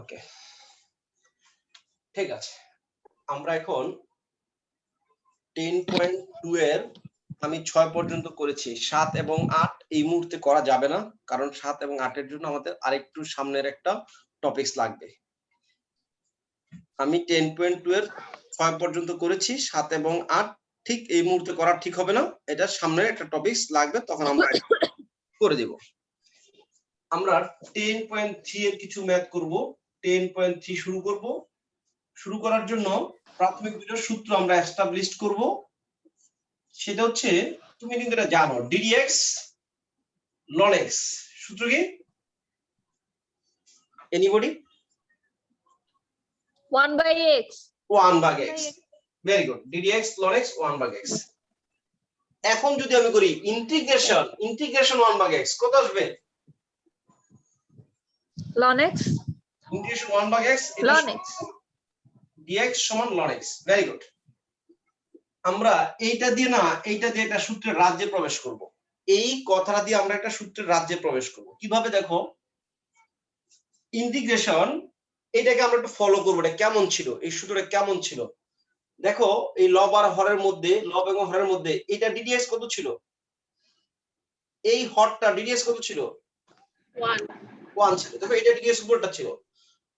ওকে, ঠিক আছে। আমরা এখন 10.2 এর আমি 6 পর্যন্ত করেছি। 7 এবং 8 এই মুহূর্তে করা যাবে না, কারণ 7 এবং 8 এর জন্য আমাদের আরেকটু সামনের একটা টপিকস লাগবে। আমি 10.2 এর 6 পর্যন্ত করেছি, 7 এবং 8 ঠিক এই মুহূর্তে করা ঠিক হবে না, এটা সামনের একটা টপিকস লাগবে, তখন আমরা করে দেব। আমরা 10.3 এর কিছু ম্যাথ করব। 10.3 শুরু করব। শুরু করার জন্য প্রাথমিক দুটো সূত্র আমরা এস্টাবলিশ করব। সেটা হচ্ছে, তুমি কিন্তু এটা জানো, ddx ln x। সূত্র কি? Anybody? 1/x 1/x। Very good. ddx ln x 1/x। এখন যদি আমি করি ইন্টিগ্রেশন 1/x, কত আসবে? ln x integration 1/x ln x dx সমান ln x। Very good. আমরা এইটা দিয়ে একটা সূত্রের রাজ্যে প্রবেশ করব। এই কথাটা দিয়ে আমরা একটা সূত্রের রাজ্যে প্রবেশ করব। কিভাবে দেখো, ইন্টিগ্রেশন এটাকে আমরা একটু ফলো করবো, এটা কেমন ছিল, এই সূত্রটা কেমন ছিল। দেখো, এই লব আর হরের মধ্যে, লব এবং হরের মধ্যে এটা ddx কত ছিল? এই হরটা ddx কত ছিল? 1 ছিল। দেখো, এটা ddx উপরটা ছিল।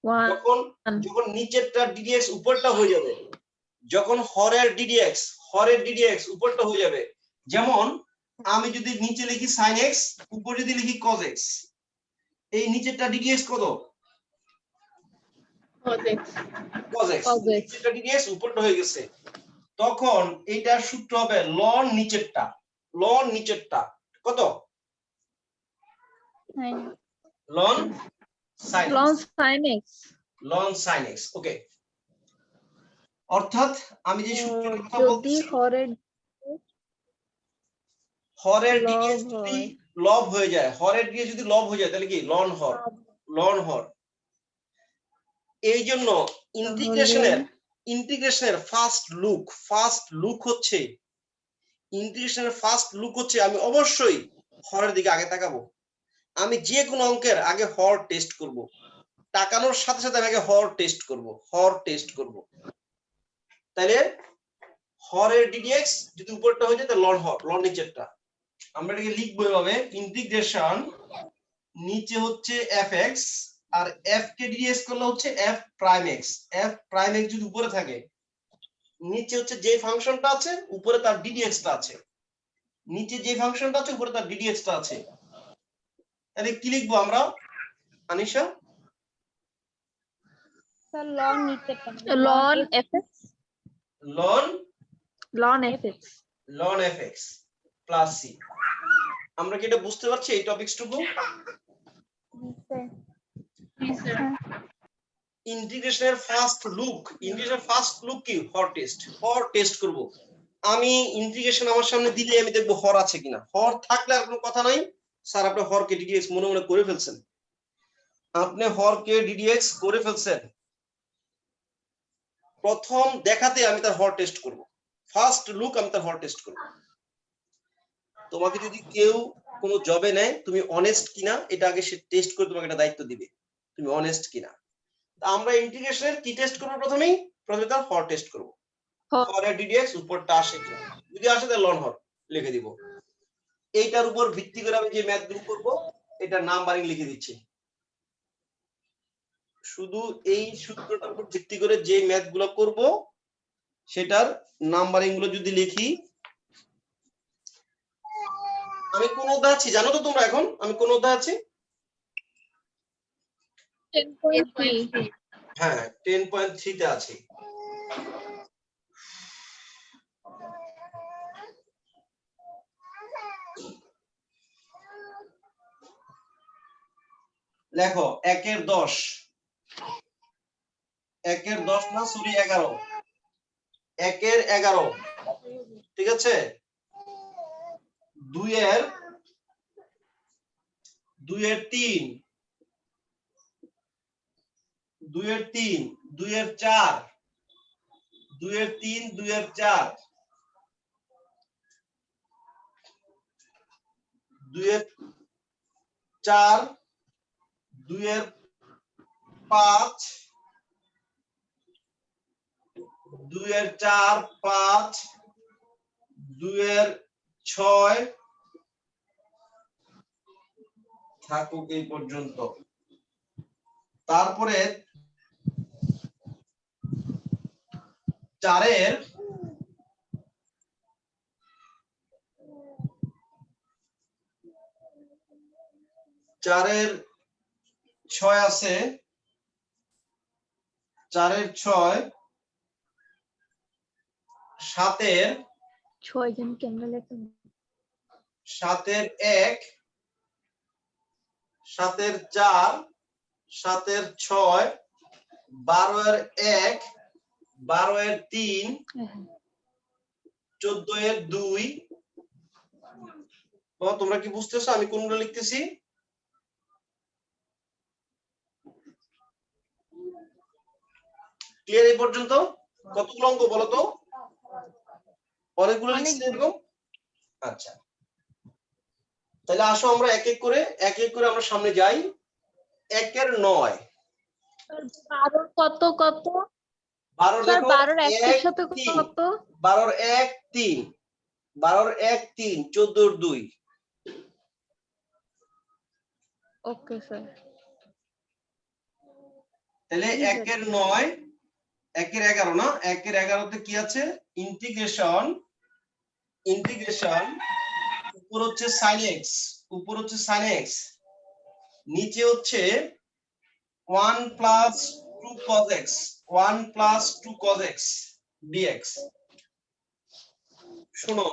1 যখন নিচেরটা ddx উপরটা হয়ে যাবে, যখন হরের ddx উপরটা হয়ে যাবে, যেমন আমি যদি নিচে লিখি sin x, উপরে যদি লিখি cos x, এই নিচেরটা ddx কত? cos x। নিচেরটা ddx উপরটা হয়ে গেছে, তখন এইটার সূত্র হবে ln নিচেরটা। ln নিচেরটা কত? ln sin x। ln sin x। ওকে, অর্থাৎ আমি যে সূত্রটার কথা বলছি, হরের ddx যদি লব হয়ে যায়, হরের ddx যদি লব হয়ে যায়, তাহলে কি ln হর, ln হর। এই জন্য ইন্টিগ্রেশনের ফার্স্ট লুক হচ্ছে, আমি অবশ্যই হরের দিকে আগে তাকাবো। আমি যে কোনো অঙ্কের আগে হর টেস্ট করব, তাকানোর সাথে সাথে আমি আগে হর টেস্ট করব। তাহলে হরের ddx যদি উপরটা হয়ে যায়, তাহলে ln হর, ln নিচেরটা। আমরা এটাকে লিখবো এভাবে, ইন্টিগ্রেশন নিচে হচ্ছে fx, আর f কে ddx করলে হচ্ছে f prime x। f prime x যদি উপরে থাকে, নিচে হচ্ছে যে ফাংশনটা আছে, উপরে তার ddx টা আছে। নিচে যে ফাংশনটা আছে, উপরে তার ddx টা আছে। তাহলে কি লিখবো আমরা, আনিশা? স্যার ln নিচেরটা ln fx ln fx plus c। আমরা কি এটা বুঝতে পারছি, এই টপিকসটুকু? ইন্টিগ্রেশনের ফার্স্ট লুক কি? হর টেস্ট করব। আমি ইন্টিগ্রেশন আমার সামনে দিলে আমি দেখবো হর আছে কিনা। হর থাকলে আর কোনো কথা নাই, স্যার আপনি হরকে ddx মনে মনে করে ফেলছেন, প্রথম দেখাতে আমি তার হর টেস্ট করব। ফার্স্ট লুক আমি তার হর টেস্ট করব। তোমাকে যদি কেউ কোনো জবে নেয়, তুমি অনেস্ট কিনা এটা আগে সে টেস্ট করে তোমাকে একটা দায়িত্ব দিবে, তুমি অনেস্ট কিনা। আমরা ইন্টিগ্রেশনের কি টেস্ট করব? প্রথমে তার হর টেস্ট করব। হরের ddx উপরটা আসে কিনা, যদি আসে তাহলে ln হর লিখে দিব। এইটার উপর ভিত্তি করে আমি যে ম্যাথগুলো করব, এটা নাম্বারিং লিখে দিচ্ছি। শুধু এই সূত্রটার উপর ভিত্তি করে যে ম্যাথগুলো করব, সেটার নাম্বারিং গুলো যদি লিখি। আমি কোন অধ্যায় আছি জানো তো তোমরা? এখন আমি কোন অধ্যায় আছি? 10.3 হ্যাঁ, 10.3 তে আছি। লেখো 1 এর 10, 1 এর 10 না, সরি 11, 1 এর 11, ঠিক আছে। 2 এর 3, 2 এর 3, 2 এর 4, 2 এর 3, 2 এর 4, 2 এর 4, 2 এর 5, 2 এর 4 5, 2 এর 6 থাকুক এই পর্যন্ত। তারপরে 4 এর 6 আছে, 4 এর 6, 7 এর 6 জন কেমনে লেখেন? 7 এর 1, 7 এর 4, 7 এর 6, 12 এর 1, 12 এর 3, 14 এর 2। তোমরা কি বুঝতেছো আমি কোনগুলো লিখতেছি? ক্লিয়ার এই পর্যন্ত? কতগুলো অঙ্ক বলো তো? অনেকগুলো লিখছি এরকম। আচ্ছা, তাহলে আসো আমরা এক এক করে আমরা সামনে যাই। 1 এর 9, 12 কত কত? 12 স্যার দেখো 12 এর 1 এর সাথে 3, কত? 12 এর 1 3, 12 এর 1 3, 14 এর 2। Okay sir. তাহলে 1 এর 9, 1 এর 11 না, 1 এর 11 তে কি আছে? ইন্টিগ্রেশন উপর হচ্ছে sin x, নিচে হচ্ছে 1 plus 2 cos x, 1 plus 2 cos x dx। শোনো,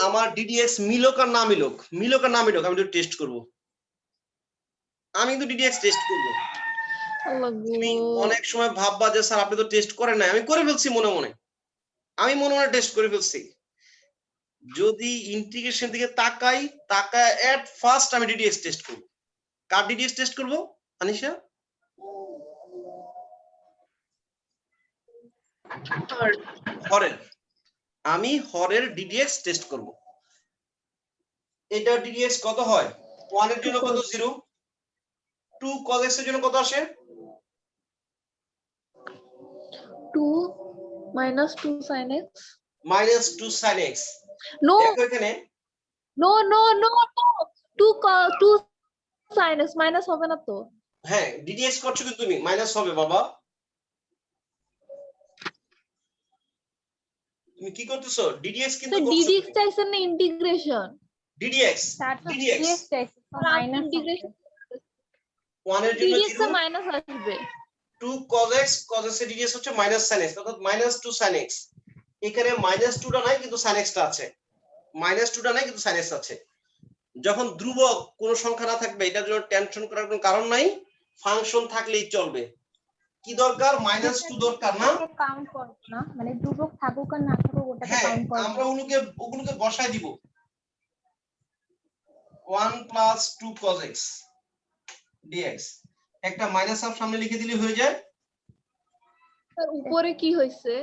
আমার ddx মিলক আর না মিলক, আমি একটু টেস্ট করব। আমি কিন্তু ddx টেস্ট করব। তুমি অনেক সময় ভাববা যে স্যার আপনি তো টেস্ট করেন না। আমি করে ফেলছি মনে মনে, টেস্ট করে ফেলছি। যদি ইন্টিগ্রেশন দিকে তাকায় এট ফার্স্ট আমি ddx টেস্ট করব। কার ddx টেস্ট করব আনিশা? হরের। আমি হরের ddx টেস্ট করব। এটা ddx কত হয়? 1 এর জন্য কত? 0। 2 cos x এর জন্য কত আসে? 2 minus 2 sin x -2 sin x। no দেখো এখানে no no no no 2 sin x minus হবে না তো? হ্যাঁ ddx করছো কিন্তু তুমি মাইনাস হবে বাবা। তুমি কি করতেছো? ddx কিন্তু তো করছো ddx তুমি। চাইছেন না ইন্টিগ্রেশন? ddx চাইছে মাইনাস ইন্টিগ্রেশন 1 এর জন্য ddx 0, এ মাইনাস আসবে। 2 cos x এর ddx হচ্ছে -sin x, অর্থাৎ -2 sin x। এখানে -2 টা নাই কিন্তু sin x টা আছে। -2 টা নাই কিন্তু sin x আছে। যখন ধ্রুবক কোন সংখ্যা না থাকবে এটার জন্য টেনশন করার কোনো কারণ নাই, ফাংশন থাকলেই চলবে। কি দরকার? -2 দরকার না? কাউন্ট করব না, মানে ধ্রুবক থাকুক আর না থাকুক ওটাকে হ্যাঁ কাউন্ট করব। আমরা ওগুলোকে বসায় দিব। 1 plus 2 cos x dx, একটা মাইনাস হাফ সামনে লিখে দিলে হয়ে যায়। আর উপরে কি হইছে?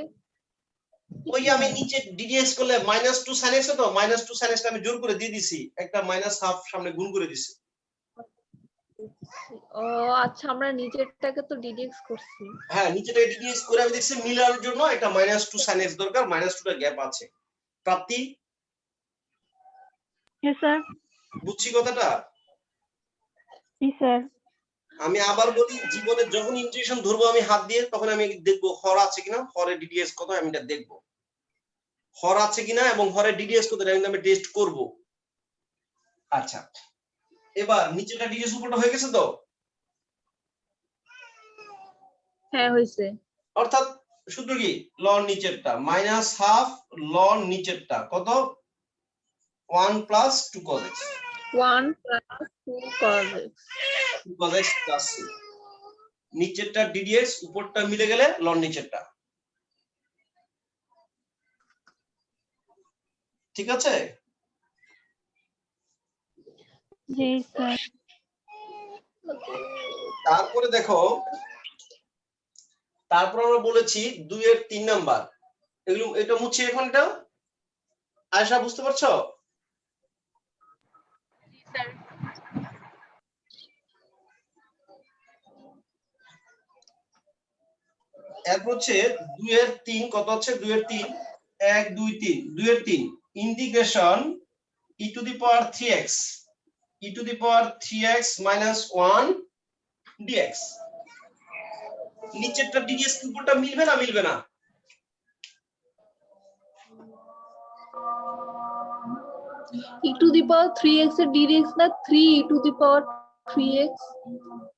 ওই আমি নিচে ddx করলে -2 sin x, তো -2 sin x টা আমি জোর করে দিয়ে দিছি, একটা মাইনাস হাফ সামনে গুণ করে দিছি। ও আচ্ছা, আমরা নিচেরটাকে তো ddx করছি। হ্যাঁ নিচেটাকে ddx করে আমি দেখছি মিলার জন্য একটা -2 sin x দরকার, -2 টা গ্যাপ আছে। প্রাপ্তি? হ্যাঁ স্যার। বুঝছি কথাটা? জি স্যার। আমি আবার বলি, জীবনে যখন ইন্টিগ্রেশন ধরবো আমি হাত দিয়ে, তখন আমি দেখবো হর আছে কিনা, হরের ddx কত আমি এটা দেখবো, হর আছে কিনা এবং হরের ddx কত আমি টেস্ট করব। আচ্ছা, এবার নিচেটা ddx উপরটা হয়ে গেছে তো? হ্যাঁ হইছে। অর্থাৎ সূত্র কি? লন নিচেরটা -হাফ লন নিচেরটা কত? 1 plus 2 cos x। 1 plus 2 cos x। 2 cos x plus c। নিচেরটা ddx, উপরটা মিলে গেলে লন নিচেরটা। ঠিক আছে? জি স্যার। তারপরে দেখো, তারপর আমরা বলেছি 2 এর 3 নাম্বার, এগুলো এটা মুছি এখন। এটা আয়েশা বুঝতে পারছো? এরপর হচ্ছে 2 এর 3 কত হচ্ছে 2 এর 3 1 2 3 2 এর 3 integration e to the power 3x e to the power 3x minus 1 dx নিচেরটা dx কি উপরটা মিলবে না মিলবে না e to the power 3x এর dx না 3 e to the power 3x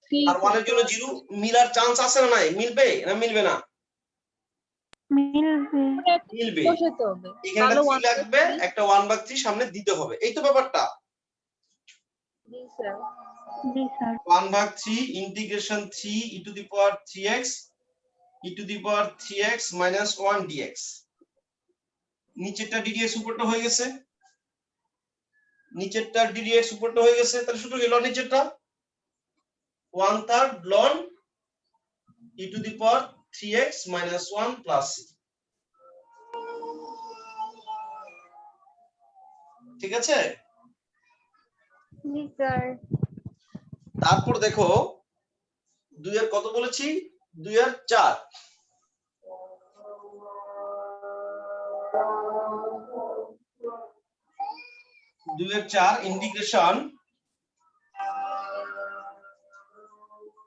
3 আর 1 এর জন্য 0 মিলার চান্স আছে না নাই মিলবে না মিলবে না মিলবে বসাতে হবে এখানে তাহলে 3 লাগবে একটা 1/3 সামনে দিতে হবে এই তো ব্যাপারটা জি sir 1/3 integration 3 e to the power 3x e to the power 3x minus 1 dx নিচেরটা ddx উপরটা হয়ে গেছে নিচেরটা ddx উপরটা হয়ে গেছে তাহলে সূত্র কি লন নিচেরটা 1/3 ln e to the power 3x minus 1 plus c ঠিক আছে জি স্যার তারপর দেখো 2 এর কত বলেছি 2 এর 4 2 এর 4 integration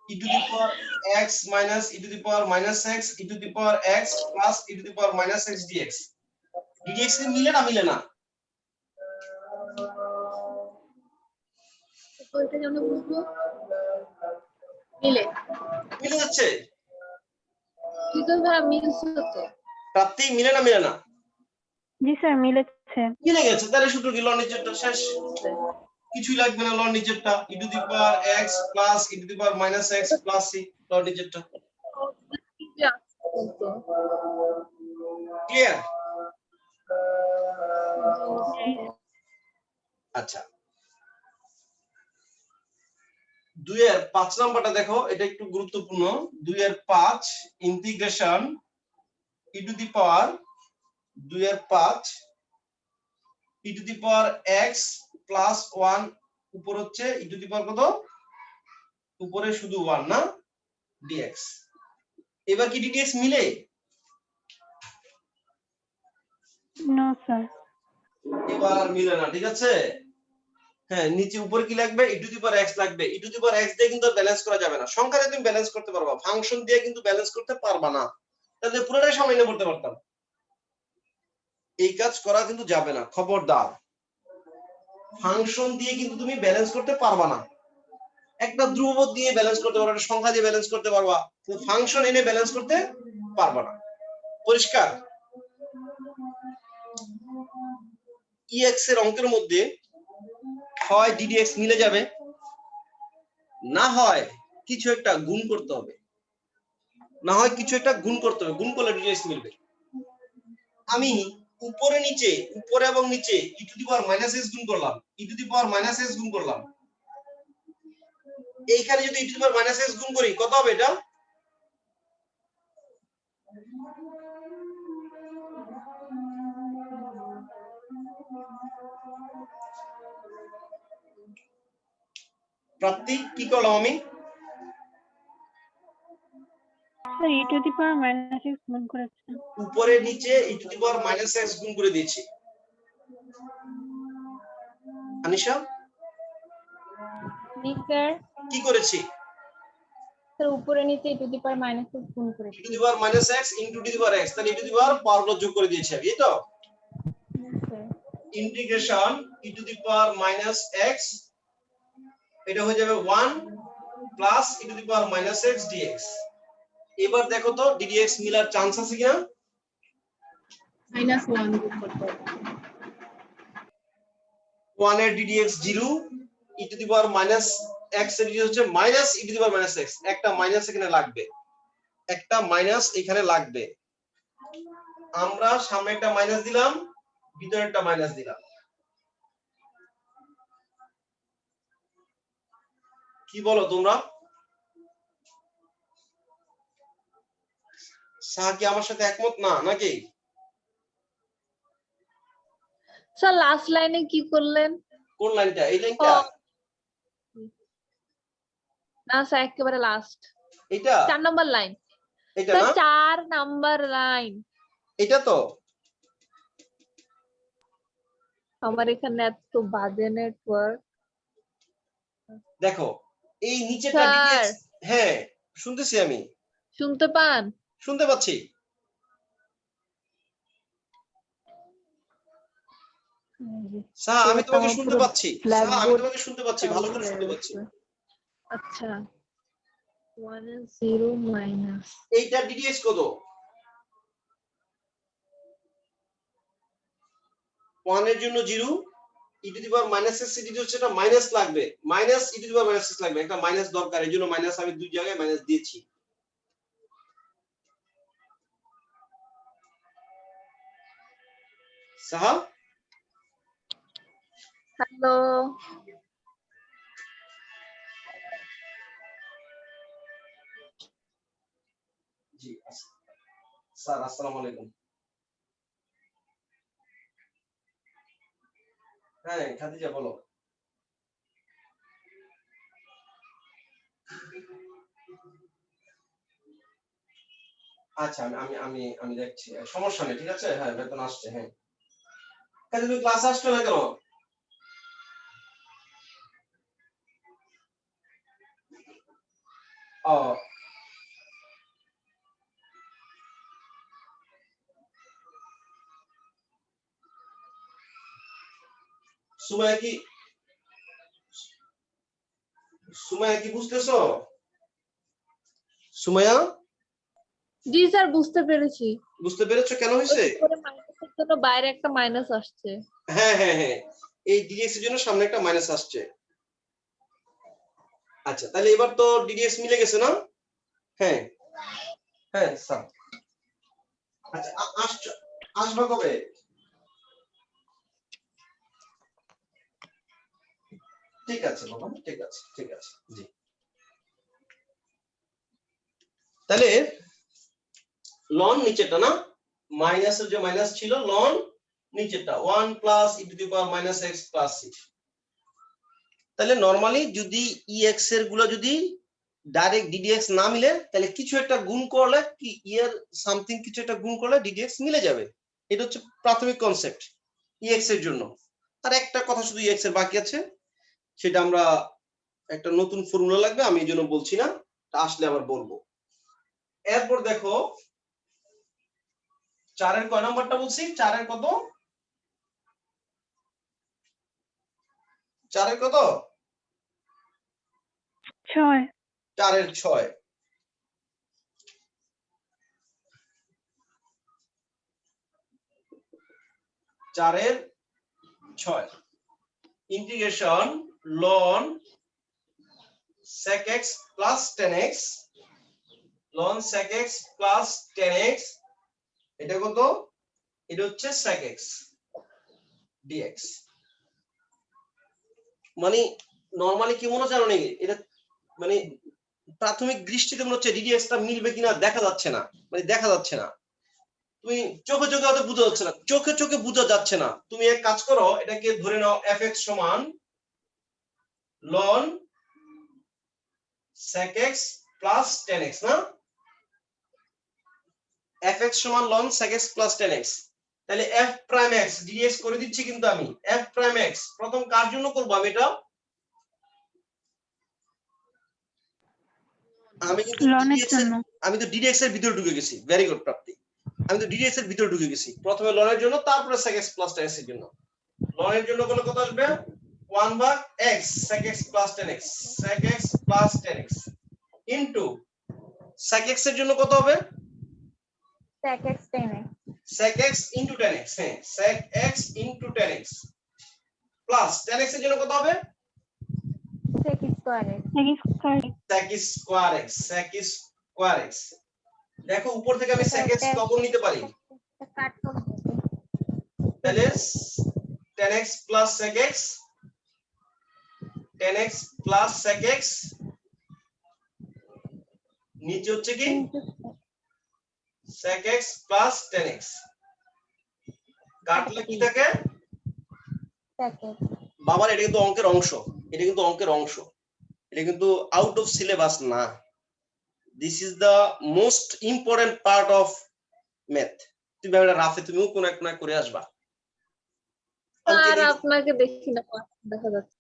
e to the power x minus e to the power minus x e to the power x plus e to the power minus x dx dx কি মিলে না মিলে না ওইটা যেন বুঝবো মিলে মিলে যাচ্ছে ঠিক আছে ভাই মিলছে তো প্রাপ্তি মিলে না মিলে না জি স্যার মিলেছে মিলে গেছে তাহলে সূত্র কি লন নিচেরটা শেষ কিছুই লাগবে না লন নিচেরটা e to the power x plus e to the power minus x plus c লন নিচেরটা ক্লিয়ার আচ্ছা 2 এর 5 নাম্বারটা দেখো এটা একটু গুরুত্বপূর্ণ 2 এর 5 ইন্টিগ্রেশন e টু দি পাওয়ার 2 এর 5 e to the power x plus 1 উপর হচ্ছে e টু দি পাওয়ার কত উপরে শুধু 1 না dx এবার কি dx মিলে নো স্যার এবার আর মিলে না ঠিক আছে হ্যাঁ নিচে উপরে কি লাগবে e to the power x লাগবে e to the power x দিয়ে কিন্তু ব্যালেন্স করা যাবে না সংখ্যা দিয়ে তুমি ব্যালেন্স করতে পারবা ফাংশন দিয়ে কিন্তু ব্যালেন্স করতে পারবা না তাহলে পুরোটাই সামনে পড়তে পারতাম এই কাজ করা কিন্তু যাবে না খবরদার ফাংশন দিয়ে কিন্তু তুমি ব্যালেন্স করতে পারবা না একটা ধ্রুবক দিয়ে ব্যালেন্স করতে পারবা একটা সংখ্যা দিয়ে ব্যালেন্স করতে পারবা কিন্তু ফাংশন এনে ব্যালেন্স করতে পারবা না পরিষ্কার ex এর অঙ্কের মধ্যে হয় ddx মিলে যাবে না হয় কিছু একটা গুণ করতে হবে না হয় কিছু একটা গুণ করতে হবে গুণ করলে ddx মিলবে আমি উপরে নিচে উপরে এবং নিচে e to the power minus x গুণ করলাম e to the power minus x গুণ করলাম এইখানে যদি e to the power minus x গুণ করি কত হবে এটা প্রাপ্তি কি করলাম আমি sir e to the power minus x গুণ করেছেন উপরে নিচে e to the power minus x গুণ করে দিয়েছি আনিশা জি স্যার কি করেছি স্যার উপরে নিচে e to the power minus x গুণ করেছি e to the power minus x into two the power x তাহলে e টু দি পাওয়ার পাওয়ারগুলো যোগ করে দিয়েছি আমি এই তো integration e to the power minus x এটা হয়ে যাবে 1 plus e to the power minus x dx এবার দেখো তো ddx মিলার চান্স আছে কিনা -1 যোগ করতে হবে 1 এর ddx 0 e to the power minus x এর ddx হচ্ছে minus e to the power minus x একটা মাইনাস এখানে লাগবে একটা মাইনাস এখানে লাগবে আমরা সামনে একটা মাইনাস দিলাম ভিতরে একটা মাইনাস দিলাম কি বলো তোমরা সাহা কি আমার সাথে একমত না নাকি স্যার লাস্ট লাইনে কি করলেন কোন লাইনটা এই লাইনটা না স্যার একেবারে লাস্ট এটা 4 নাম্বার লাইন এটা স্যার না 4 নাম্বার লাইন। এটা তো আমার এখানে এত বাজে নেটওয়ার্ক। দেখো এই নিচেটা স্যার ডিডিএক্স হ্যাঁ শুনতেছি আমি শুনতে পান? শুনতে পাচ্ছি সাহা আমি তোমাকে আমার শুনতে পুরো পাচ্ছি সাহা আমি ব্ল্যাকবোর্ড তোমাকে শুনতে পাচ্ছি ভালো করে শুনতে পাচ্ছি আচ্ছা 1 0 মাইনাস এইটা ডিডিএক্স কত 1 এর জন্য 0 e to the power minus x সিটি হচ্ছে এটা মাইনাস লাগবে minus e to the power minus x লাগবে একটা মাইনাস দরকার এর জন্য মাইনাস আমি দুই জায়গায় মাইনাস দিয়েছি সাহা হ্যালো জি স্যার আসসালামু আলাইকুম হ্যাঁ খাদিজা বলো আচ্ছা আমি আমি আমি দেখছি সমস্যা নেই ঠিক আছে হ্যাঁ বেতন আসছে হ্যাঁ কাজে তুমি ক্লাস আসছো না কেন ও সুমাইয়া কি বুঝতেছো সুমাইয়া জি স্যার বুঝতে পেরেছি। বুঝতে পেরেছো কেন হয়েছে উপরে মাইনাসের জন্য বাইরে একটা মাইনাস আসছে। হ্যাঁ হ্যাঁ হ্যাঁ এই ডিডিএক্স এর জন্য সামনে একটা মাইনাস আসছে আচ্ছা তাহলে এবার তো ডিডিএক্স মিলে গেছে না হ্যাঁ হ্যাঁ স্যার আচ্ছা আসবে কবে ঠিক আছে বাবা ঠিক আছে জি তাহলে লন নিচেটা না মাইনাসের যে মাইনাস ছিল লন নিচেটা 1 plus e to the power minus x plus 6 তাহলে নরমালি যদি ex এর গুলো যদি ডাইরেক্ট ddx না মিলে তাহলে কিছু একটা গুণ করলে কি এর সামথিং কিছু একটা গুণ করলে ddx মিলে যাবে এটা হচ্ছে প্রাথমিক কনসেপ্ট ex এর জন্য আর একটা কথা শুধু ex এর বাকি আছে সেটা আমরা একটা নতুন ফর্মুলা লাগবে আমি এই জন্য বলছি না তা আসলে আবার বলবো এরপর দেখো 4 এর কয় নাম্বারটা বলছি 4 এর কত 4 এর কত 6 4 এর 6 4 এর 6 integration ln sec x plus tan x ln sec x plus tan x এটা কত এটা হচ্ছে sec x dx মানে নরমালি কি মনে জানো নাকি এটা মানে প্রাথমিক দৃষ্টিতে মনে হচ্ছে ddx টা মিলবে কিনা দেখা যাচ্ছে না মানে দেখা যাচ্ছে না তুমি চোখে চোখে হয়তো বোঝা যাচ্ছে না চোখে চোখে বোঝা যাচ্ছে না তুমি এক কাজ করো এটাকে ধরে নাও fx সমান ln sec x plus tan x না fx সমান ln sec x plus tan x তাহলে f prime x dx করে দিচ্ছি কিন্তু আমি f prime x প্রথম কার জন্য করব আমি এটা আমি কিন্তু লনের ddx এর জন্য আমি তো ddx এর ভিতরে ঢুকে গেছি ভেরি গুড প্রাপ্তি আমি তো ddx এর ভিতরে ঢুকে গেছি প্রথমে ln এর জন্য তারপরে sec x plus tan x এর জন্য ln এর জন্য কোন কত আসবে 1 ভাগ x sec x plus tan x sec x plus tan x into sec x এর জন্য কত হবে sec x tan x sec x into tan x হ্যাঁ sec x into tan x plus tan x এর জন্য কত হবে sec square x sec square x sec square x দেখো উপর থেকে আমি sec x কখন নিতে পারি কাট করে তাহলে tan x plus sec x tan x plus sec x নিচে হচ্ছে কি sec x plus tan x কাটলে কি থাকে sec x বাবার এটা কিন্তু অঙ্কের অংশ এটা কিন্তু অঙ্কের অংশ এটা কিন্তু আউট অফ সিলেবাস না this is the most important part of math. তুমি ভাবে রাফে তুমিও কোন এক না করে আসবা। আর আপনাকে দেখি না, দেখা যাচ্ছে।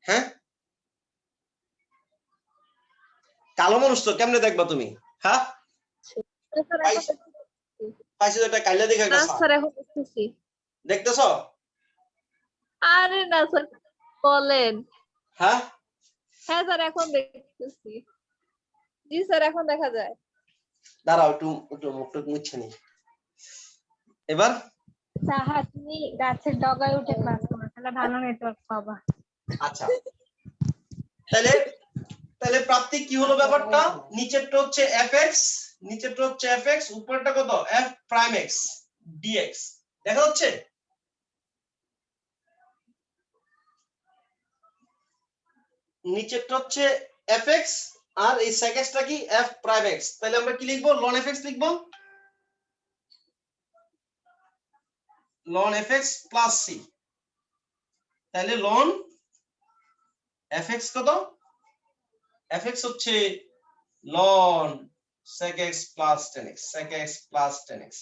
হ্যাঁ, কালো মানুষ তো কেমনে দেখবা তুমি? হ্যাঁ, পাইছো এটা কাইলা দেখা না গেছে। স্যার এখন দেখতেছি। দেখতেছো? আরে না স্যার, বলেন। হ্যাঁ হ্যাঁ স্যার এখন দেখতেছি। জি স্যার এখন দেখা যায়। দাঁড়াও একটু একটু মুখটা মুছে নি। এবার সাহা তুমি গাছের ডগায় উঠে ক্লাস করো, তাহলে ভালো নেটওয়ার্ক পাবা। আচ্ছা, তাহলে তাহলে প্রাপ্তি কি হলো ব্যাপারটা? নিচেরটা হচ্ছে fx, নিচেরটা হচ্ছে fx, উপরটা কত f প্রাইম x dx। দেখা যাচ্ছে? নিচেরটা হচ্ছে fx আর এই sec x টা কি f প্রাইম x। তাহলে আমরা কি লিখবো? ln fx লিখবো, ln fx প্লাস c। তাহলে ln fx কত? fx হচ্ছে ln sec x plus tan x, sec x plus tan x।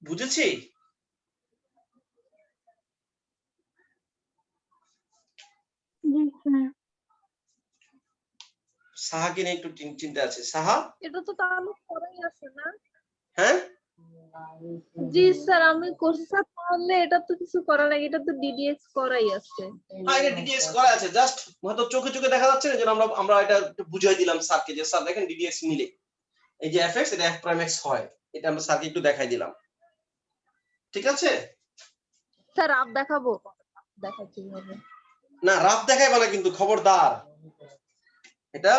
বুঝেছি? জি স্যার। সাহাকে নিয়ে একটু চিন্তা আছে। সাহা, এটা তো তাহলে করাই আছে না? হ্যাঁ জি স্যার আমি করছি স্যার, তাহলে এটা তো কিছু করা লাগে, এটা তো ডিডিএক্স করাই আছে। হ্যাঁ, এটা ডিডিএক্স করা আছে, জাস্ট হয়তো চোখে চোখে দেখা যাচ্ছে না, যেন আমরা আমরা এটা একটু বুঝিয়ে দিলাম স্যারকে যে স্যার দেখেন ডিডিএক্স মিলে এই যে fx এটা f প্রাইম x হয়, এটা আমরা স্যারকে একটু দেখাই দিলাম। ঠিক আছে? স্যার আপ দেখাবো? দেখাচ্ছি ভাবে। না রাফ দেখাইবা না কিন্তু, খবরদার। এটা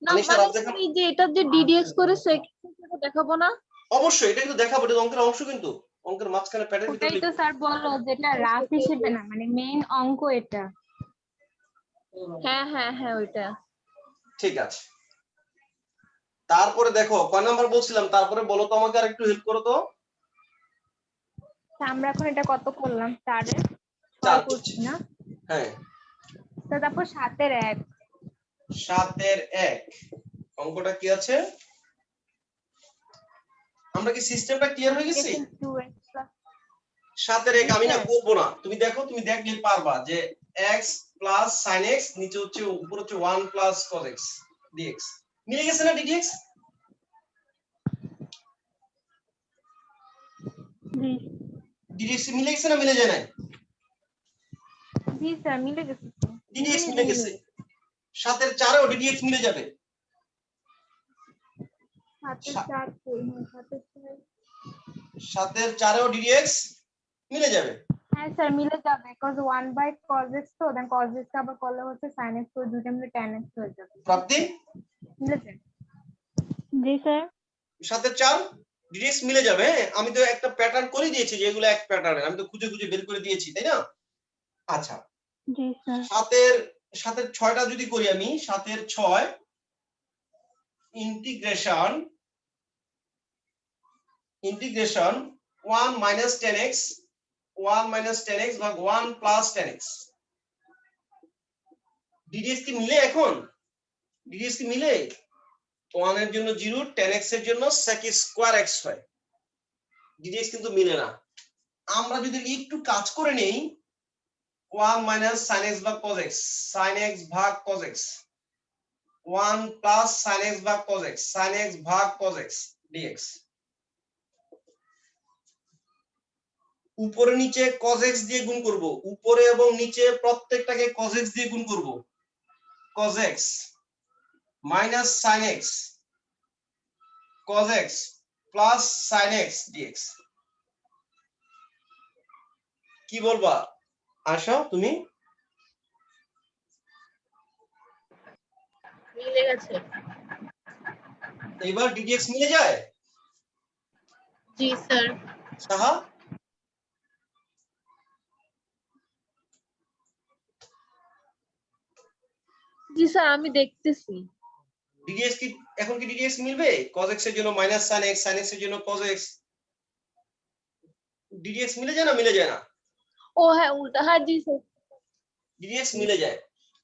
না আনিশা মানে রাফ দেখা, এই যে এটা যে ডিডিএক্স করে সেটা দেখাবো না? অবশ্যই এটা কিন্তু দেখাবো, এটা অঙ্কের অংশ, কিন্তু অঙ্কের মাঝখানে প্যাডের ভিতরে ওটাই তো স্যার বললো, যেটা রাফ হিসেবে না, মানে মেইন অঙ্ক এটা। হ্যাঁ হ্যাঁ হ্যাঁ ওইটা। ঠিক আছে। তারপরে দেখো কয় নাম্বার বলছিলাম, তারপরে বলো তো আমাকে, আর একটু হেল্প করো তো। তা আমরা এখন এটা কত করলাম? 4 এর 4 6 করছি না? হ্যাঁ, তা তারপর 7 এর 1। 7 এর 1 অঙ্কটা কি আছে? আমরা কি সিস্টেমটা ক্লিয়ার হয়ে গেছি? 2x plus 7 এর 1 আমি না করব না, তুমি দেখো, তুমি দেখলে পারবা যে x প্লাস sin x, নিচে হচ্ছে উপর হচ্ছে 1 প্লাস cos x dx। মিলে গেছে না dx? জি dx মিলে গেছে না মিলে যায় না? জি স্যার মিলে গেছে তো। dx মিলে গেছে। 7 এর 4 এও dx মিলে যাবে। 7 এর 4 কই? 7 এর 4 এও dx মিলে যাবে। হ্যাঁ স্যার মিলে যাবে, cos 1 by cos x, তো দেন cos x কে আবার করলে হচ্ছে sin x, তো দুইটা মিলে tan x হয়ে যাবে। প্রাপ্তি মিলে যাবে। জি স্যার। 7 এর 4 dx মিলে যাবে। হ্যাঁ, আমি তো একটা প্যাটার্ন করে দিয়েছি যে এগুলো এক প্যাটার্নের, আমি তো খুঁজে খুঁজে বের করে দিয়েছি, তাই না? আচ্ছা, জি স্যার। 7 এর 6টা যদি করি আমি, 7 এর 6 integration 1 minus 10x, 1 minus 10x ভাগ 1 plus 10x। dx কি মিলে? এখন dx কি মিলে? 1 এর জন্য 0, 10x এর জন্য sec স্কয়ার x হয়, dx কিন্তু মিলে না। আমরা যদি একটু কাজ করে নেই, 1 minus sin x ভাগ cos x, sin x ভাগ cos x, 1 plus sin x ভাগ cos x, sin x ভাগ cos x dx। উপরে নিচে cos x দিয়ে গুণ করব, উপরে এবং নিচে প্রত্যেকটাকে cos x দিয়ে গুণ করব। cos x minus sin x, cos x plus sin x dx। কি বলবা আশা তুমি? মিলে গেছে। এবার dx মিলে যায়? জি স্যার। সাহা, জি স্যার আমি দেখতেছি। dx কি এখন কি dx মিলবে? cos x এর জন্য minus sin x, sin x এর জন্য cos x, dx মিলে যায় না? মিলে যায় না? ও হ্যাঁ উল্টা, হ্যাঁ জি স্যার। ডিডিএক্স মিলে যায়।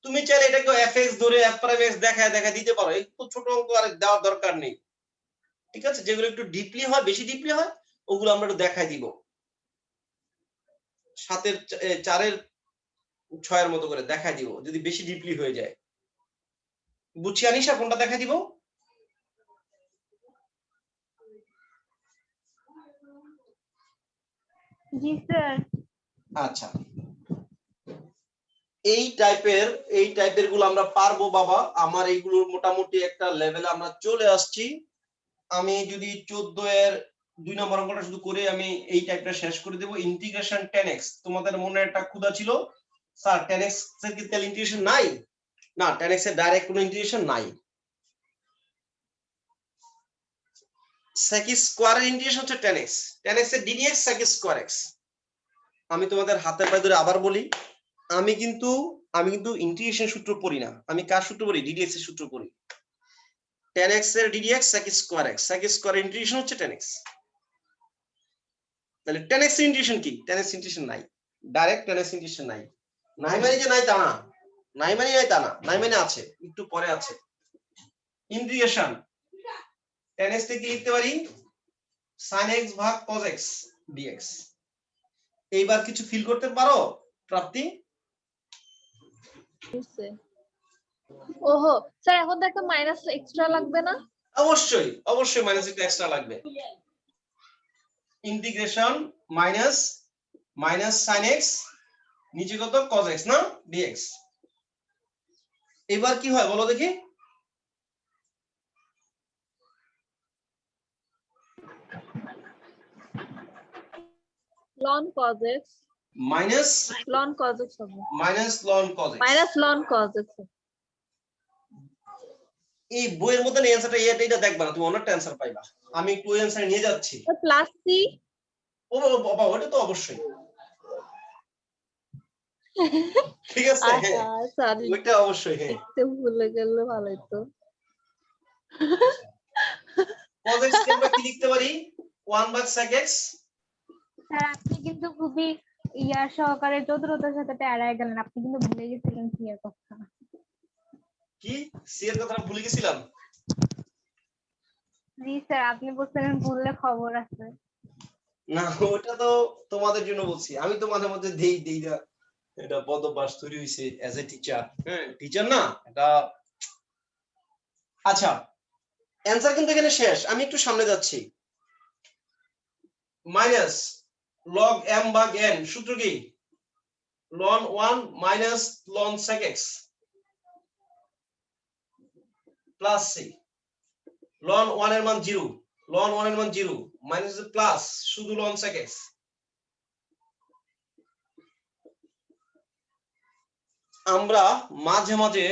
তুমি চাইলে এটাকে এফএক্স ধরে এফ প্রাইম এক্স দেখায় দেখা দিতে পারো, একটু ছোট অঙ্ক আর দেওয়ার দরকার নেই, ঠিক আছে? যেগুলো একটু ডিপলি হয়, বেশি ডিপলি হয়, ওগুলো আমরা একটু দেখাই দিব, 7 এর 4 এর 6 এর মতো করে দেখাই দিব যদি বেশি ডিপলি হয়ে যায়। বুঝছি আনিশা কোনটা দেখাই দিব? জি স্যার। আচ্ছা, এই টাইপের গুলো আমরা পারবো বাবা। আমার এইগুলোর মোটামুটি একটা লেভেলে আমরা চলে আসছি। আমি যদি 14 এর 2 নম্বর অঙ্কটা শুধু করে আমি এই টাইপটা শেষ করে দেব। ইন্টিগ্রেশন 10x, তোমাদের মনে একটা ক্ষুধা ছিল স্যার 10x এর কি তাহলে ইন্টিগ্রেশন নাই? না, 10x এর ডাইরেক্ট কোনো ইন্টিগ্রেশন নাই। sec স্কয়ার এর ইন্টিগ্রেশন হচ্ছে 10x, 10x এর ddx sec স্কয়ার x। আমি তোমাদের হাতের পায়ে ধরে আবার বলি, আমি কিন্তু ইন্টিগ্রেশন সূত্র পড়ি না, আমি কার সূত্র পড়ি? ddx এর সূত্র পড়ি। 10x এর ddx sec square x, sec square এর ইন্টিগ্রেশন হচ্ছে 10x। তাহলে 10x এর ইন্টিগ্রেশন কি? 10x ইন্টিগ্রেশন নাই, ডাইরেক্ট 10x ইন্টিগ্রেশন নাই। নাই মানে যে নাই তা না, নাই মানে নাই তা না, নাই মানে আছে, একটু পরে আছে। ইন্টিগ্রেশন 10x থেকে লিখতে পারি sin x ভাগ cos x dx। এইবার কিছু ফিল করতে পারো প্রাপ্তি? ওহো স্যার এখন তো একটা মাইনাস এক্সট্রা লাগবে না? অবশ্যই অবশ্যই মাইনাস একটা এক্সট্রা লাগবে। ইন্টিগ্রেশন মাইনাস sin x, নিচে কত cos x না dx। এবার কি হয় বলো দেখি? ln cos x minus ln cos x হবে, minus ln cos x। Minus ln cos x। এই বইয়ের মধ্যে অ্যানসারটা এটা দেখবা না, তুমি অন্য অ্যানসার পাইবা। আমি একটু অ্যানসার নিয়ে যাচ্ছি। প্লাস সি, ও বাবা ওটা তো অবশ্যই, ঠিক আছে হ্যাঁ সরি ওইটা অবশ্যই হ্যাঁ। লিখতে ভুলে গেলে ভালো হতো। cos x কে আমরা কি লিখতে পারি? 1 ভাগ sec x। স্যার আপনি কিন্তু খুবই ইয়ার সহকারে চতুরতার সাথে এড়ায় গেলেন, আপনি কিন্তু ভুলে গেছিলেন কি এর কথা। কি সি এর কথা ভুলে গেছিলাম? জি স্যার, আপনি বলছিলেন ভুললে খবর আছে। না ওটা তো তোমাদের জন্য বলছি, আমি তো মাঝে মধ্যে দেই না, এটা পদবাস তৈরি হইছে অ্যাজ এ টিচার। হ্যাঁ টিচার না এটা। আচ্ছা অ্যানসার কিন্তু এখানে শেষ, আমি একটু সামনে যাচ্ছি। মাইনাস log m ভাগ n, সূত্র কি? ln 1 minus ln sec x plus c। ln 1 এর মান 0, ln 1 এর মান 0 মাইনাস প্লাস শুধু ln sec x। আমরা মাঝে মাঝে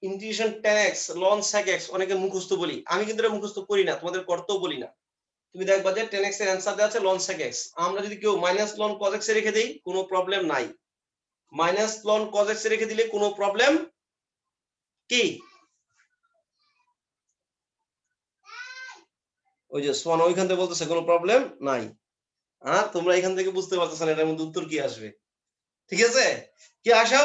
integration 10x ln sec x অনেকে মুখস্থ বলি, আমি কিন্তু এটা মুখস্থ করি না, তোমাদের করতেও বলি না। তুমি দেখবা যে 10x এর অ্যানসার দেওয়া আছে ln sec x। আমরা যদি কেউ মাইনাস ln cos x এ রেখে দেই কোনো প্রবলেম নাই, মাইনাস ln cos x এ রেখে দিলে কোনো প্রবলেম কি? ওই যে সোয়ান ওইখান থেকে বলতেছে কোনো প্রবলেম নাই। আর তোমরা এখান থেকে বুঝতে পারতেছ না এটার মধ্যে উত্তর কি আসবে, ঠিক আছে? কি আশা?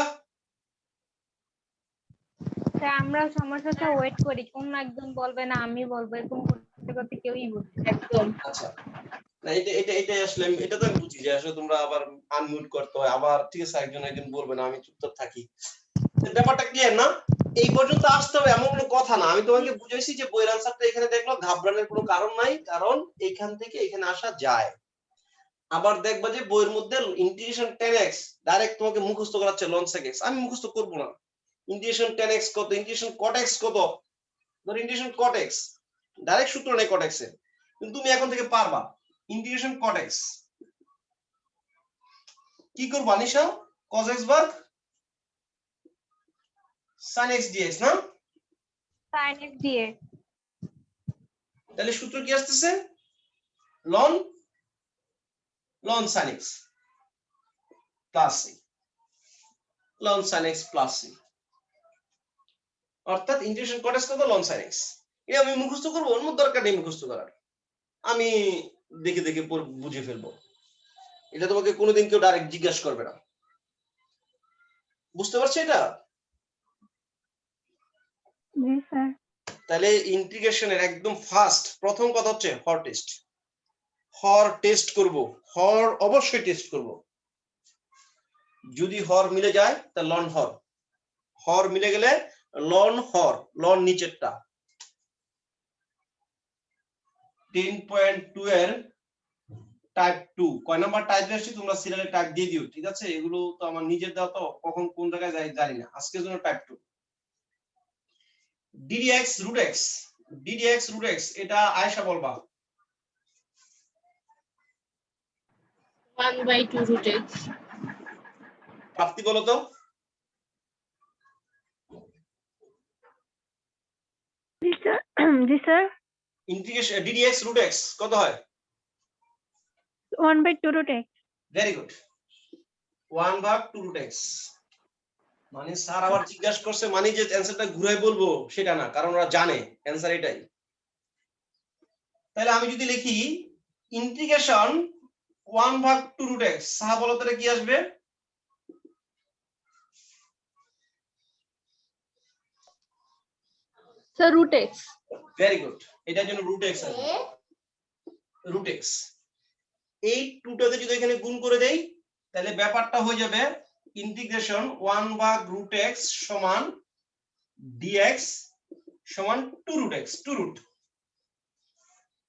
স্যার আমরা সমস্যাটা ওয়েট করি, কোন একজন বলবে না আমি বলবো, এরকম করতে করতে কেউই বলবে না। একদম। আচ্ছা না এটা আসলে এটা তো আমি বুঝি যে আসলে তোমরা আবার আনমিউট করতে হয় আবার, ঠিক আছে? একজন বলবে না, আমি চুপচাপ থাকি। ব্যাপারটা ক্লিয়ার না? এই পর্যন্ত আসতে হবে এমন কোনো কথা না। আমি তোমাকে বুঝাইছি যে বইয়ের আনসারটা এখানে দেখলো, ঘাবড়ানোর কোনো কারণ নাই, কারণ এখান থেকে এখানে আসা যায়। আবার দেখবা যে বইয়ের মধ্যে ইন্টিগ্রেশন 10x ডাইরেক্ট তোমাকে মুখস্থ করাচ্ছে ln sec x, আমি মুখস্থ করব না। ইন্টিগ্রেশন 10x কত, ইন্টিগ্রেশন cot x কত, ধর ইন্টিগ্রেশন cot x ডাইরেক্ট সূত্র নেই cot x এর, কিন্তু তুমি এখন থেকে পারবা ইন্টিগ্রেশন cot x কি করবা নিশা? cos x ভাগ sin x dx না? sin x দিয়ে তাহলে সূত্র কি আসতেছে? ln sin x plus c, ln sin x plus c, অর্থাৎ ইন্টিগ্রেশন cot x কত ln sin x। এই আমি মুখস্থ করব, অন্য দরকার নেই মুখস্থ করার, আমি দেখে দেখে বুঝে ফেলবো। এটা তোমাকে কোনোদিন কেউ ডাইরেক্ট জিজ্ঞাসা করবে না। বুঝতে পারছো এটা? জি স্যার। তাহলে ইন্টিগ্রেশনের একদম ফার্স্ট প্রথম কথা হচ্ছে হর টেস্ট। হর টেস্ট করব, হর অবশ্যই টেস্ট করব। যদি হর মিলে যায় তা লন হর, হর মিলে গেলে লন হর, লন নিচেরটা 10.2 এর টাইপ 2 কয় নাম্বার টাইপ আসছে তোমরা সিরিয়ালে টাইপ দিয়ে দিও, ঠিক আছে? এগুলো তো আমার নিজের দাও, তো কখন কোন জায়গায় যাই জানি না, আজকের জন্য type 2 ddx root x, ddx root x এটা আয়েশা বলবা। 1/2 root x। প্রাপ্তি বলো তো। জি sir. Integration ddx root x কত হয়? 1/2 root x। Very good, 1/2 root x। মানে স্যার আবার জিজ্ঞাসা করছে মানে যে অ্যানসারটা ঘুরাই বলবো সেটা না, কারণ ওরা জানে অ্যানসার এটাই। তাহলে আমি যদি লিখি ইন্টিগ্রেশন 1/2 root x, সাহা বলো তাহলে কি আসবে? Sir root x। Very good, এটার জন্য root x আসবে, root x। এই টুটাকে যদি এখানে গুণ করে দেই তাহলে ব্যাপারটা হয়ে যাবে ইন্টিগ্রেশন 1/root x সমান dx সমান 2 root x, 2 root।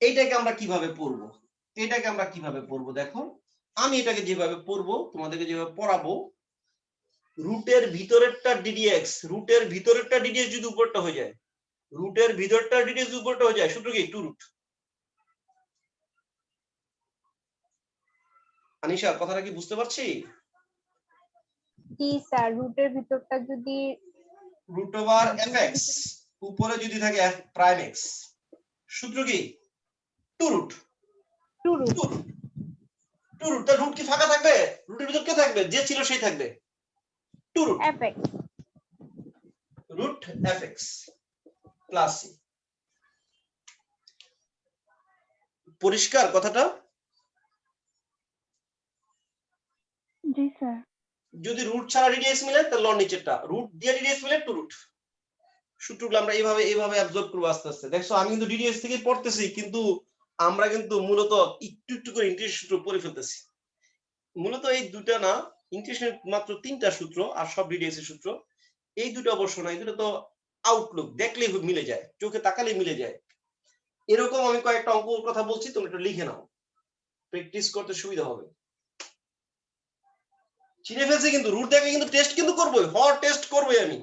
এইটাকে আমরা কিভাবে পড়বো? এটাকে আমরা কিভাবে পড়বো দেখো, আমি এটাকে যেভাবে পড়বো তোমাদেরকে যেভাবে পড়াবো, রুটের ভিতরেরটা ddx, রুটের ভিতরেরটা ddx যদি উপরটা হয়ে যায়, রুটের ভিতরটা ddx যদি উপরটা হয়ে যায়, সূত্র কি 2 root। আনিশা কথাটা কি বুঝতে পারছি? জি স্যার, রুটের ভিতরটা যদি রুট ওভার fx উপরে যদি থাকে f প্রাইম x, সূত্র কি 2 root। 2 root 2 root, তার রুট কি ফাঁকা থাকবে? রুটের ভিতর কে থাকবে? যে ছিল সেই থাকবে, 2 root fx। root fx plus c। পরিষ্কার কথাটা? জি স্যার। যদি রুট ছাড়া ddx মিলে তাহলে লন নিচেরটা, রুট দিয়ে ddx মিলে 2 root। সূত্রগুলো আমরা এইভাবে অ্যাবজর্ব করব আস্তে আস্তে। দেখছো আমি কিন্তু ddx থেকে পড়তেছি, কিন্তু আমরা কিন্তু মূলত একটু একটু করে ইন্টিগ্রেশন সূত্র পড়ে ফেলতেছি। মূলত এই দুটো না, ইন্টিগ্রেশনের মাত্র 3টা সূত্র আর সব ddx এর সূত্র। এই দুটো অবশ্য না, এই দুটো তো আউটলুক দেখলেই মিলে যায়, চোখে তাকালেই মিলে যায়। এরকম আমি কয়েকটা অঙ্কের কথা বলছি, তুমি একটু লিখে নাও, প্র্যাকটিস করতে সুবিধা হবে। চিনে ফেলছি কিন্তু, রুট দেখে কিন্তু টেস্ট কিন্তু করবই, হর টেস্ট করবই আমি,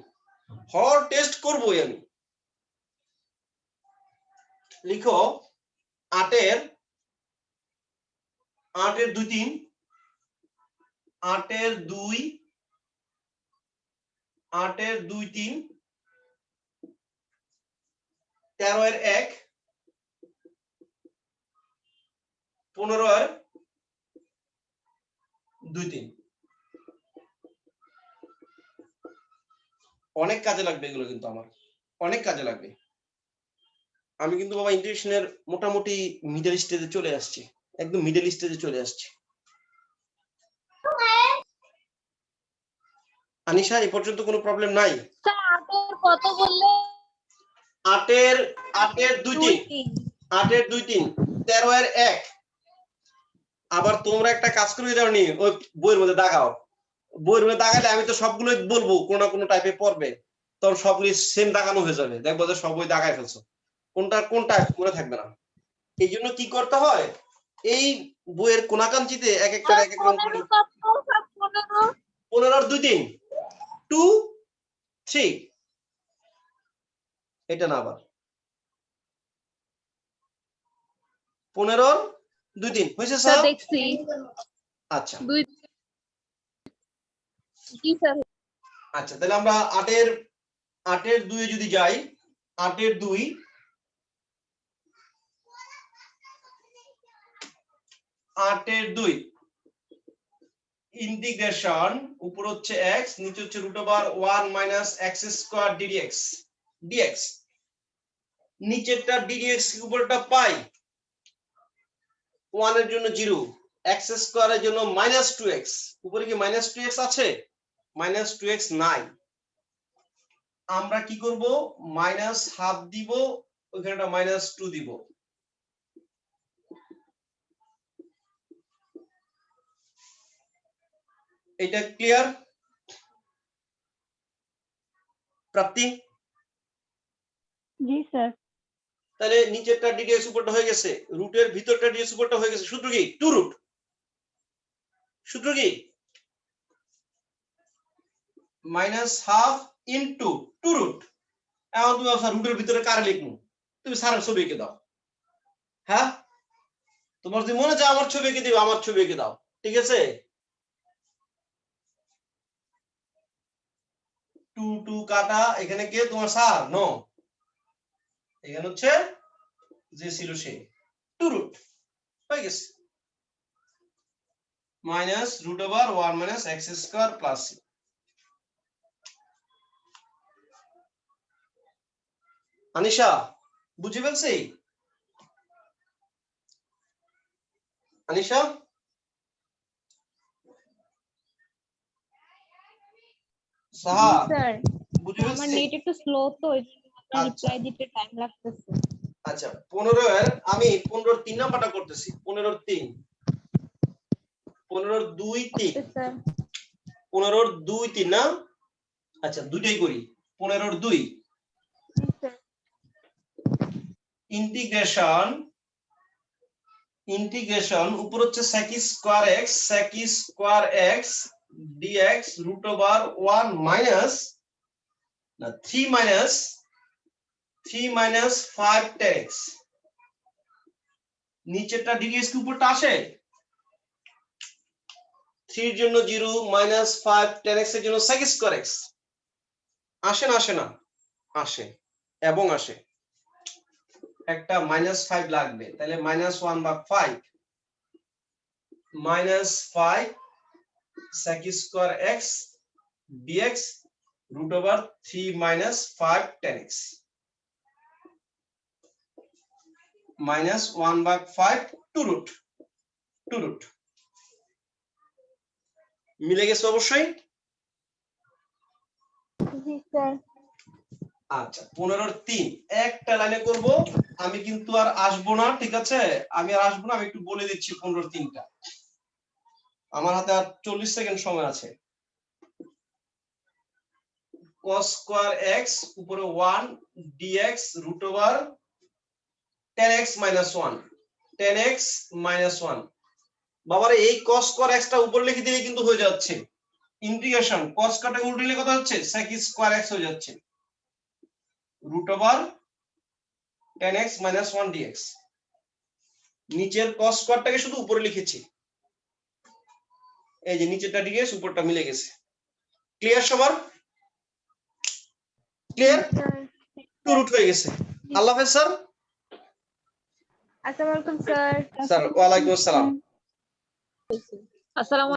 হর টেস্ট করবই আমি। লিখো 8 এর 2 3, 8 এর 2, 8 এর 2 3, 13 এর 1, 15 এর 2 3। অনেক কাজে লাগবে এগুলো, কিন্তু আমার অনেক কাজে লাগবে। আমি কিন্তু বাবা ইন্টিগ্রেশনের মোটামুটি মিডল স্টেজে চলে আসছি, একদম মিডল স্টেজে চলে আসছি। আনিশা এই পর্যন্ত কোনো প্রবলেম নাই? স্যার 8 এর কত বললে? 8 এর 2 3, 8 এর 2 3, 13 এর 1। আবার তোমরা একটা কাজ করে দাও নি, ওই বইয়ের মধ্যে দাগাও, বইয়ের মধ্যে দাগালে আমি তো সবগুলোই বলবো, কোন না কোনো টাইপে পড়বে, তখন সবগুলি সেম দাগানো হয়ে যাবে, দেখবো যে সব বই দাগায় ফেলছো, কোনটা কোন টাইপ মনে থাকবে না। এই জন্য কি করতে হয়, এই বইয়ের কোনাকাঞ্চিতে এক একটা এক এক রকম 15 2 3 2 3, এটা না আবার 15 2 3 হয়েছে স্যার স্যার? দেখছি। আচ্ছা জি স্যার। আচ্ছা, তাহলে আমরা 8 এর 2 এ যদি যাই, 8 এর 2, 8 এর 2 ইন্টিগ্রেশন উপর হচ্ছে x, নিচে হচ্ছে root over 1 minus x square ddx, dx নিচেরটা ddx উপরটা পাই, 1 এর জন্য 0, এক্স স্কোয়ারের জন্য -2x, উপরে কি -2x আছে? -2x নাই, আমরা কি করব -1/2 দিব, ওখানে -2 দিব। এটা ক্লিয়ার প্রাপ্তি? জি স্যার। তাহলে নিচেরটা ডিডিএক্স উপরটা হয়ে গেছে, রুটের ভিতরটা ডিডিএক্স উপরটা হয়ে গেছে। সূত্র কি? 2 রুট। সূত্র কি? -1/2 ইনটু 2 রুট। এখন তুমি রুটের ভিতরে কার লিখবো? তুমি স্যারের ছবি এঁকে দাও। হ্যাঁ, তোমার যদি মনে চায় আমার ছবি এঁকে দিও, আমার ছবি এঁকে দাও, ঠিক আছে? 2 2 কাটা, এখানে কে তোমার স্যার? নো, এখানে হচ্ছে যে ছিল সে 2 রুট হয়ে গেছে। -√1 - x² প্লাস c। আনিশা বুঝে ফেলছি? আনিশা সাহা স্যার বুঝে আমার ফেলছি? নেট একটু স্লো তো আচ্ছা রিপ্লাই দিতে টাইম লাগতেছে। আচ্ছা, 15 এর আমি 15 3 নাম্বারটা করতেছি। 15 3, 15 2 3, স্যার 15 2 3 না? আচ্ছা দুইটাই করি। 15 2 জি স্যার। ইন্টিগ্রেশন উপর হচ্ছে sec square x dx √1 minus না 3 মাইনাস 5 tan x। নিচেরটা dx কি উপরটা আসে? 3 এর জন্য 0, -5 tan x এর জন্য sec স্কয়ার x। আসে না আসে না? আসে এবং আসে। একটা -5 লাগবে, তাহলে -1/5 -5 sec square x dx √3 - 5 tan x -1/5 2 root মিলে গেছে অবশ্যই। জি স্যার। আচ্ছা 15 3 একটা লাইনে করব, আমি কিন্তু আর আসবো না, ঠিক আছে? আমি আর আসবো না, আমি একটু বলে দিচ্ছি 15 3টা। আমার হাতে আর 40 সেকেন্ড সময় আছে। cos স্কয়ার x উপরে 1 dx tan x - 1 tan x - 1। বাবারে এই cos স্কয়ার x টা উপরে লিখে দিলে কিন্তু হয়ে যাচ্ছে ইন্টিগ্রেশন। cos কাটা উল্টে দিলে কত হচ্ছে? sec স্কয়ার x হয়ে যাচ্ছে tan x - 1 dx। নিচের cos স্কয়ারটাকে শুধু উপরে লিখেছি, এই যে নিচেরটা dx উপরটা মিলে গেছে। ক্লিয়ার সবার? ক্লিয়ার? 2 রুট হয়ে গেছে। আল্লাহ হাফেজ স্যার। আসসালামু আলাইকুম স্যার। স্যার ওয়ালাইকুম আসসালাম। আসসালামু